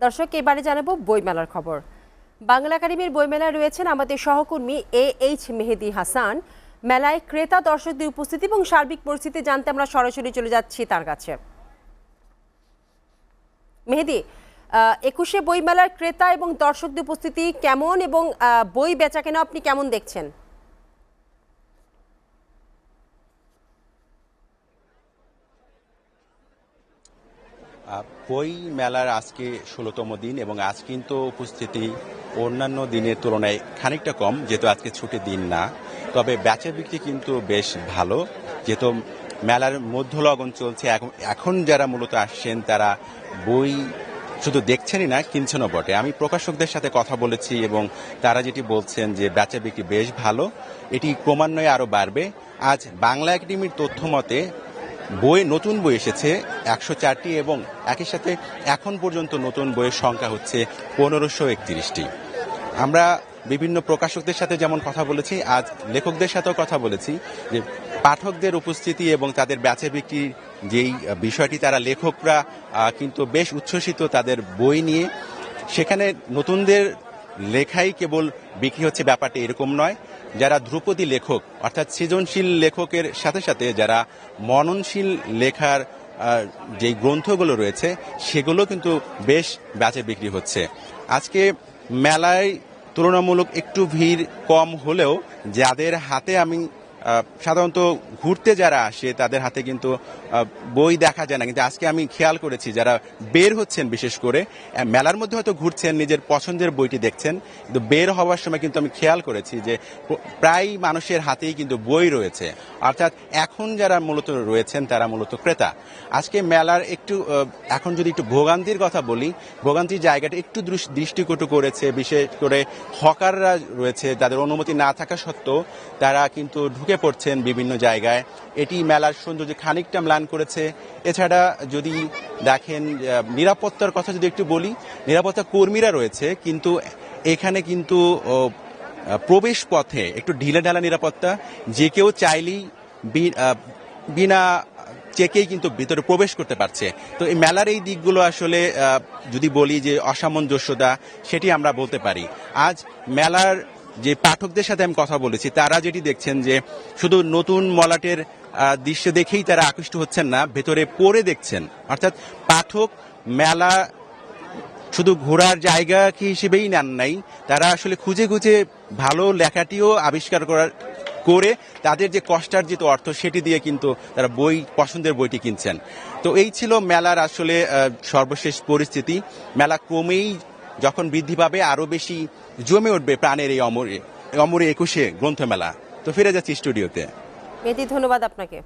দর্শক, এবারে জানাবো বইমেলার খবর। বাংলা একাডেমির বইমেলায় রয়েছেন আমাদের সহকর্মী এইচ মেহেদী হাসান। মেলায় ক্রেতা দর্শকদের উপস্থিতি এবং সার্বিক পরিস্থিতি জানতে আমরা সরাসরি চলে যাচ্ছি তার কাছে। মেহেদী, 21শে বইমেলার ক্রেতা এবং দর্শকদের উপস্থিতি কেমন এবং বই বেচাকেনা আপনি কেমন দেখছেন? বই মেলার আজকে 16তম দিন এবং আজ কিন্তু উপস্থিতি অন্যান্য দিনের তুলনায় খানিকটা কম, যেহেতু আজকে ছুটির দিন না। তবে বেচা বিক্রি কিন্তু বেশ ভালো, যেহেতু মেলার মধ্যলগন চলছে। এখন যারা মূলত আসছেন তারা বই শুধু দেখছেনই না, কিনছেনও বটে। আমি প্রকাশকদের সাথে কথা বলেছি এবং তারা যেটি বলছেন যে বেচা বিক্রি বেশ ভালো, এটি ক্রমান্বয়ে আরও বাড়বে। আজ বাংলা একাডেমির তথ্য মতে নতুন বই এসেছে 104টি এবং একই সাথে এখন পর্যন্ত নতুন বইয়ের সংখ্যা হচ্ছে 1531টি। আমরা বিভিন্ন প্রকাশকদের সাথে যেমন কথা বলেছি, আজ লেখকদের সাথেও কথা বলেছি যে পাঠকদের উপস্থিতি এবং তাদের বেচা বিক্রির যেই বিষয়টি, তারা লেখকরা কিন্তু বেশ উচ্ছ্বসিত তাদের বই নিয়ে। সেখানে নতুনদের লেখাই কেবল বিক্রি হচ্ছে ব্যাপারটা এরকম নয়, যারা ধ্রুপদী লেখক অর্থাৎ সৃজনশীল লেখকের সাথে সাথে যারা মননশীল লেখার যে গ্রন্থগুলো রয়েছে সেগুলো কিন্তু বেশ বেচা বিক্রি হচ্ছে। আজকে মেলায় তুলনামূলক একটু ভিড় কম হলেও যাদের হাতে আমি সাধারণত ঘুরতে যারা আসে তাদের হাতে কিন্তু বই দেখা যায় না, কিন্তু আজকে আমি খেয়াল করেছি যারা বের হচ্ছেন, বিশেষ করে মেলার মধ্যে হয়তো ঘুরছেন, নিজের পছন্দের বইটি দেখছেন, কিন্তু বের হওয়ার সময় কিন্তু আমি খেয়াল করেছি যে প্রায় মানুষের হাতেই কিন্তু বই রয়েছে। অর্থাৎ এখন যারা মূলত রয়েছেন তারা মূলত ক্রেতা। আজকে মেলার এখন যদি একটু ভোগান্তির কথা বলি, ভোগান্তির জায়গাটা একটু দৃষ্টিকটু করেছে, বিশেষ করে হকাররা রয়েছে, যাদের অনুমতি না থাকা সত্ত্বেও তারা কিন্তু ঢুকে পড়ছেন বিভিন্ন জায়গায়। এটি মেলার সৌন্দর্য খানিকটা ম্লান করেছে। এছাড়া যদি দেখেন নিরাপত্তার কথা যদি একটু বলি, নিরাপত্তা কর্মীরা রয়েছে, কিন্তু এখানে কিন্তু প্রবেশ পথে একটু ঢিলেঢালা নিরাপত্তা, যে কেউ চাইলেই বিনা চেকেই কিন্তু ভিতরে প্রবেশ করতে পারছে। তো এই মেলার এই দিকগুলো আসলে যদি বলি যে অসামঞ্জস্যতা, সেটি আমরা বলতে পারি। আজ মেলার যে পাঠকদের সাথে আমি কথা বলেছি তারা যেটি দেখছেন যে শুধু নতুন মলাটের দৃশ্য দেখেই তারা আকৃষ্ট হচ্ছেন না, ভেতরে পড়ে দেখছেন। অর্থাৎ পাঠক মেলা শুধু ঘোরার জায়গা কি হিসেবেই নেন নাই, তারা আসলে খুঁজে খুঁজে ভালো লেখাটিও আবিষ্কার করে তাদের যে কষ্টার্জিত অর্থ সেটি দিয়ে কিন্তু তারা পছন্দের বইটি কিনছেন। তো এই ছিল মেলার আসলে সর্বশেষ পরিস্থিতি। মেলা ক্রমেই যখন বৃদ্ধি পাবে আরো বেশি জমে উঠবে প্রাণের এই অমরে 21শে গ্রন্থমেলা। তো ফিরে যাচ্ছি স্টুডিওতে। মেহেদী, ধন্যবাদ আপনাকে।